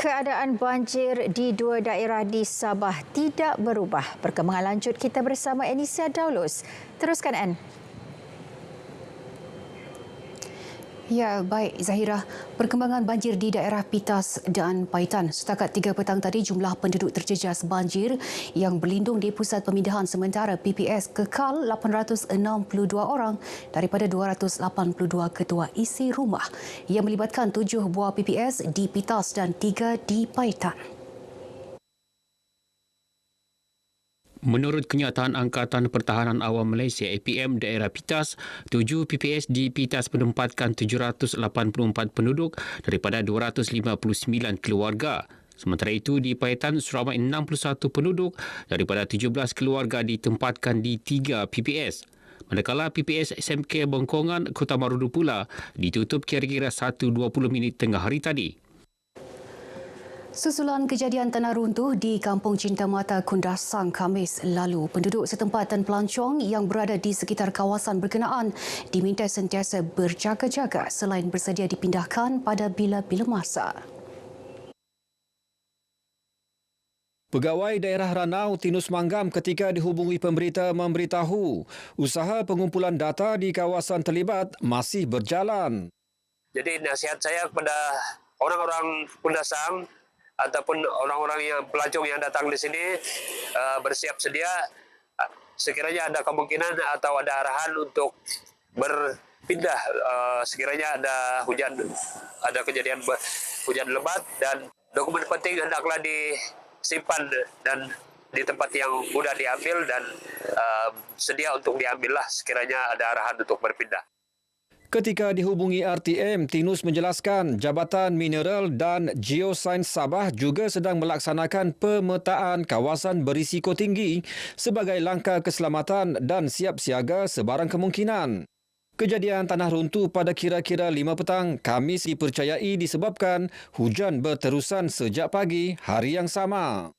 Keadaan banjir di dua daerah di Sabah tidak berubah. Perkembangan lanjut kita bersama Anisia Daulus. Teruskan, Ann. Ya, baik Zahira. Perkembangan banjir di daerah Pitas dan Paitan. Setakat 3 petang tadi, jumlah penduduk terjejas banjir yang berlindung di Pusat Pemindahan Sementara PPS kekal 862 orang daripada 282 ketua isi rumah yang melibatkan 7 buah PPS di Pitas dan 3 di Paitan. Menurut kenyataan Angkatan Pertahanan Awam Malaysia APM daerah Pitas, 7 PPS di Pitas menempatkan 784 penduduk daripada 259 keluarga. Sementara itu di Paitan seramai 61 penduduk daripada 17 keluarga ditempatkan di 3 PPS. Manakala PPS SMK Bengkongan Kota Marudu pula ditutup kira-kira 1.20 minit tengah hari tadi. Susulan kejadian tanah runtuh di Kampung Cinta Mata Kundasang Khamis lalu, penduduk setempat dan pelancong yang berada di sekitar kawasan berkenaan diminta sentiasa berjaga-jaga selain bersedia dipindahkan pada bila-bila masa. Pegawai Daerah Ranau Tinus Manggam ketika dihubungi pemberita memberitahu usaha pengumpulan data di kawasan terlibat masih berjalan. Jadi nasihat saya kepada orang-orang Kundasang ataupun orang-orang yang pelancong yang datang di sini bersiap sedia sekiranya ada kemungkinan atau ada arahan untuk berpindah sekiranya ada kejadian hujan lebat, dan dokumen penting hendaklah disimpan dan di tempat yang mudah diambil dan sedia untuk diambillah sekiranya ada arahan untuk berpindah. Ketika dihubungi RTM, Tinus menjelaskan Jabatan Mineral dan Geosains Sabah juga sedang melaksanakan pemetaan kawasan berisiko tinggi sebagai langkah keselamatan dan siap siaga sebarang kemungkinan. Kejadian tanah runtuh pada kira-kira 5 petang Khamis dipercayai disebabkan hujan berterusan sejak pagi hari yang sama.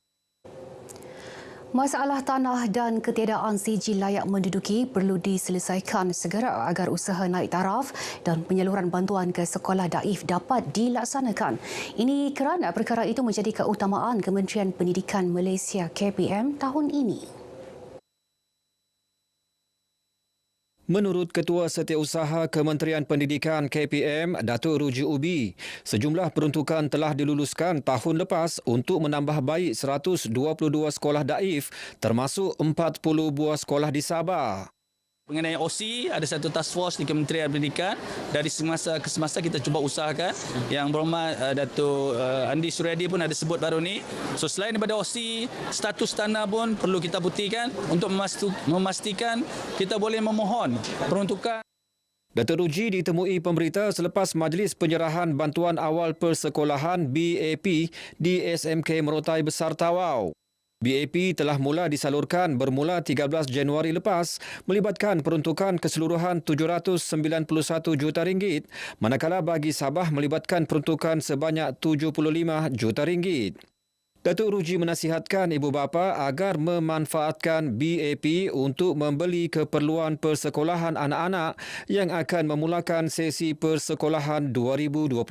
Masalah tanah dan ketiadaan sijil layak menduduki perlu diselesaikan segera agar usaha naik taraf dan penyaluran bantuan ke sekolah daif dapat dilaksanakan. Ini kerana perkara itu menjadi keutamaan Kementerian Pendidikan Malaysia KPM tahun ini. Menurut Ketua Setiausaha Kementerian Pendidikan KPM, Datuk Ruji Ubi, sejumlah peruntukan telah diluluskan tahun lepas untuk menambah baik 122 sekolah daif termasuk 40 buah sekolah di Sabah. Mengenai OC, ada satu task force di Kementerian Pendidikan. Dari semasa ke semasa kita cuba usahakan. Yang berhormat Datuk Andi Suryadi pun ada sebut baru ni. So selain daripada OC, status tanah pun perlu kita buktikan untuk memastikan kita boleh memohon peruntukan. Datuk Ruji ditemui pemberita selepas majlis penyerahan bantuan awal persekolahan BAP di SMK Merotai Besar Tawau. BAP telah mula disalurkan bermula 13 Januari lepas melibatkan peruntukan keseluruhan RM791 juta, manakala bagi Sabah melibatkan peruntukan sebanyak RM75 juta. Datuk Ruji menasihatkan ibu bapa agar memanfaatkan BAP untuk membeli keperluan persekolahan anak-anak yang akan memulakan sesi persekolahan 2025.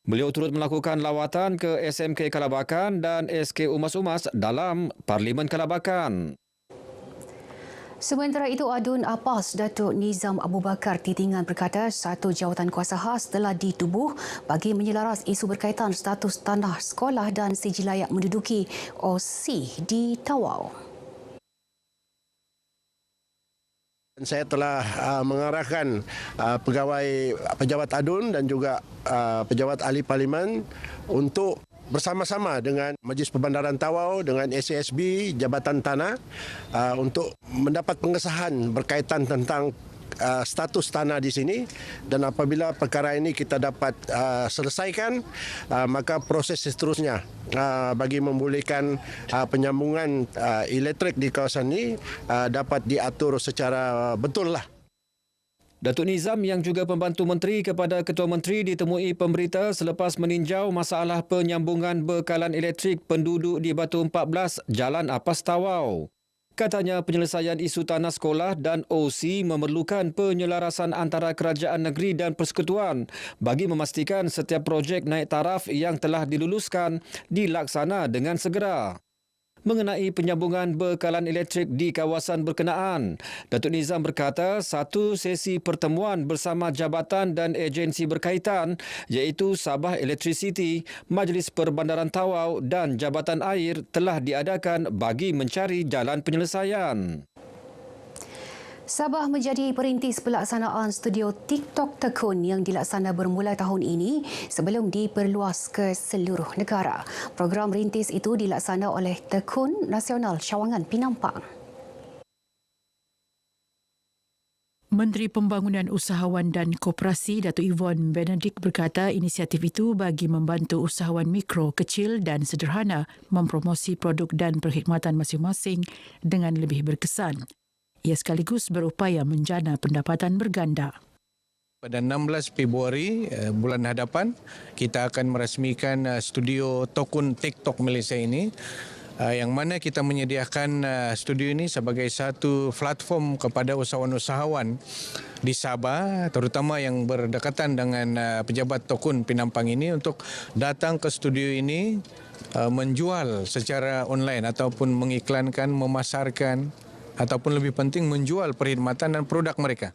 Beliau turut melakukan lawatan ke SMK Kalabakan dan SK Umas-Umas dalam Parlimen Kalabakan. Sementara itu, Adun Apas Datuk Nizam Abu Bakar Titingan berkata satu jawatan kuasa khas telah ditubuh bagi menyelaras isu berkaitan status tanah sekolah dan sijil layak menduduki OC di Tawau. Saya telah mengarahkan pejabat ADUN dan juga pejabat ahli parlimen untuk bersama-sama dengan Majlis Perbandaran Tawau dengan SASB Jabatan Tanah untuk mendapat pengesahan berkaitan tentang status tanah di sini, dan apabila perkara ini kita dapat selesaikan, maka proses seterusnya bagi membolehkan penyambungan elektrik di kawasan ini dapat diatur secara betul lah. Datuk Nizam yang juga pembantu menteri kepada Ketua Menteri ditemui pemberita selepas meninjau masalah penyambungan bekalan elektrik penduduk di Batu 14 Jalan Apas Tawau. Katanya penyelesaian isu tanah sekolah dan OC memerlukan penyelarasan antara kerajaan negeri dan persekutuan bagi memastikan setiap projek naik taraf yang telah diluluskan dilaksana dengan segera. Mengenai penyambungan bekalan elektrik di kawasan berkenaan, Datuk Nizam berkata satu sesi pertemuan bersama jabatan dan agensi berkaitan iaitu Sabah Electricity, Majlis Perbandaran Tawau dan Jabatan Air telah diadakan bagi mencari jalan penyelesaian. Sabah menjadi perintis pelaksanaan studio TikTok Tekun yang dilaksana bermula tahun ini sebelum diperluas ke seluruh negara. Program rintis itu dilaksana oleh Tekun Nasional Cawangan Pinampang. Menteri Pembangunan Usahawan dan Koperasi Datuk Yvonne Benedict berkata inisiatif itu bagi membantu usahawan mikro, kecil dan sederhana mempromosi produk dan perkhidmatan masing-masing dengan lebih berkesan. Ia sekaligus berupaya menjana pendapatan berganda. Pada 16 Februari bulan hadapan, kita akan merasmikan studio Tekun TikTok Malaysia ini, yang mana kita menyediakan studio ini sebagai satu platform kepada usahawan-usahawan di Sabah, terutama yang berdekatan dengan pejabat Tekun Pinampang ini untuk datang ke studio ini menjual secara online ataupun mengiklankan, memasarkan ataupun lebih penting menjual perkhidmatan dan produk mereka.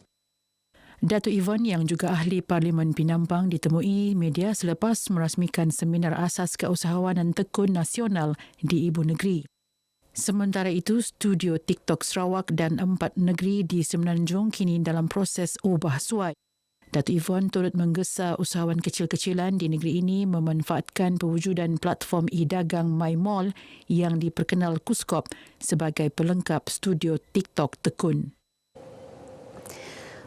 Datuk Yvonne yang juga ahli Parlimen Pinampang ditemui media selepas merasmikan seminar asas keusahawanan Tekun Nasional di Ibu Negeri. Sementara itu, studio TikTok Sarawak dan 4 negeri di Semenanjung kini dalam proses ubah suai. Datuk Yvonne turut menggesa usahawan kecil-kecilan di negeri ini memanfaatkan pewujudan platform e-dagang MyMall yang diperkenal Kuskop sebagai pelengkap studio TikTok Tekun.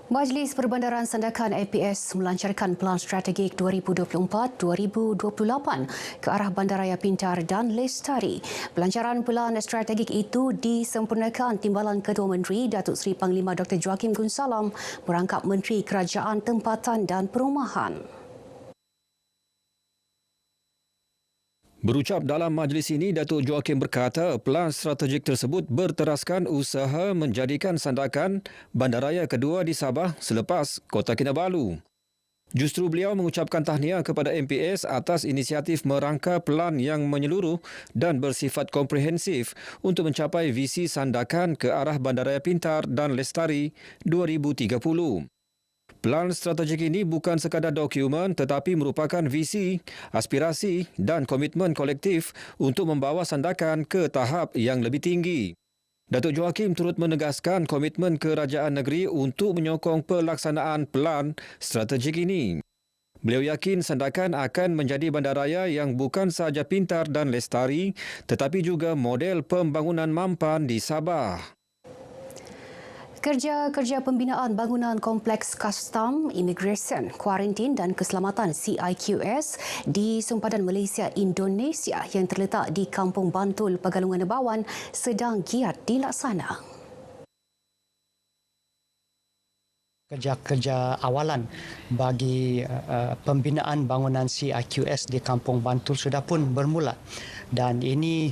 Majlis Perbandaran Sandakan APS melancarkan Pelan Strategik 2024-2028 ke arah Bandaraya Pintar dan Lestari. Pelancaran Pelan Strategik itu disempurnakan Timbalan Ketua Menteri Datuk Seri Panglima Dr. Joachim Gunsalam merangkap Menteri Kerajaan Tempatan dan Perumahan. Berucap dalam majlis ini, Datuk Joachim berkata pelan strategik tersebut berteraskan usaha menjadikan Sandakan bandaraya kedua di Sabah selepas Kota Kinabalu. Justru beliau mengucapkan tahniah kepada MPS atas inisiatif merangka pelan yang menyeluruh dan bersifat komprehensif untuk mencapai visi Sandakan ke arah Bandaraya Pintar dan Lestari 2030. Pelan strategik ini bukan sekadar dokumen tetapi merupakan visi, aspirasi dan komitmen kolektif untuk membawa Sandakan ke tahap yang lebih tinggi. Datuk Joachim turut menegaskan komitmen kerajaan negeri untuk menyokong pelaksanaan pelan strategik ini. Beliau yakin Sandakan akan menjadi bandaraya yang bukan sahaja pintar dan lestari tetapi juga model pembangunan mampan di Sabah. Kerja-kerja pembinaan bangunan kompleks kastam, imigresen, kuarantin dan keselamatan CIQS di sempadan Malaysia Indonesia yang terletak di Kampung Bantul, Pegalungan Nebawan sedang giat dilaksana. Kerja-kerja awalan bagi pembinaan bangunan CIQS di Kampung Bantul sudah pun bermula dan ini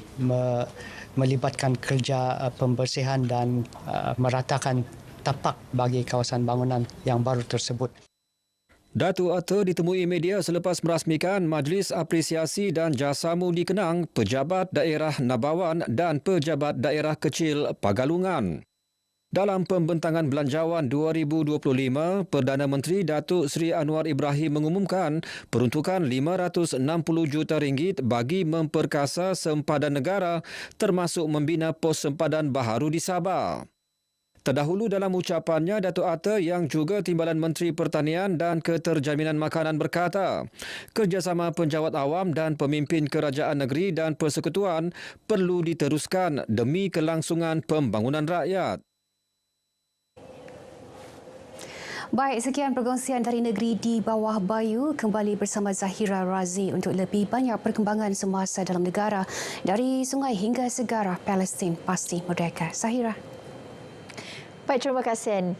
melibatkan kerja pembersihan dan meratakan tapak bagi kawasan bangunan yang baru tersebut. Datuk Atta ditemui media selepas merasmikan Majlis Apresiasi dan Jasamu di Kenang, Pejabat Daerah Nabawan dan Pejabat Daerah Kecil Pagalungan. Dalam pembentangan belanjawan 2025, Perdana Menteri Datuk Seri Anwar Ibrahim mengumumkan peruntukan RM560 juta bagi memperkasa sempadan negara termasuk membina pos sempadan baharu di Sabah. Terdahulu dalam ucapannya, Datuk Atta yang juga Timbalan Menteri Pertanian dan Keterjaminan Makanan berkata, kerjasama penjawat awam dan pemimpin kerajaan negeri dan persekutuan perlu diteruskan demi kelangsungan pembangunan rakyat. Baik, sekian perkongsian dari negeri di bawah Bayu. Kembali bersama Zahira Razi untuk lebih banyak perkembangan semasa dalam negara dari sungai hingga segara Palestin pasti merdeka. Zahira. Baik, terima kasih.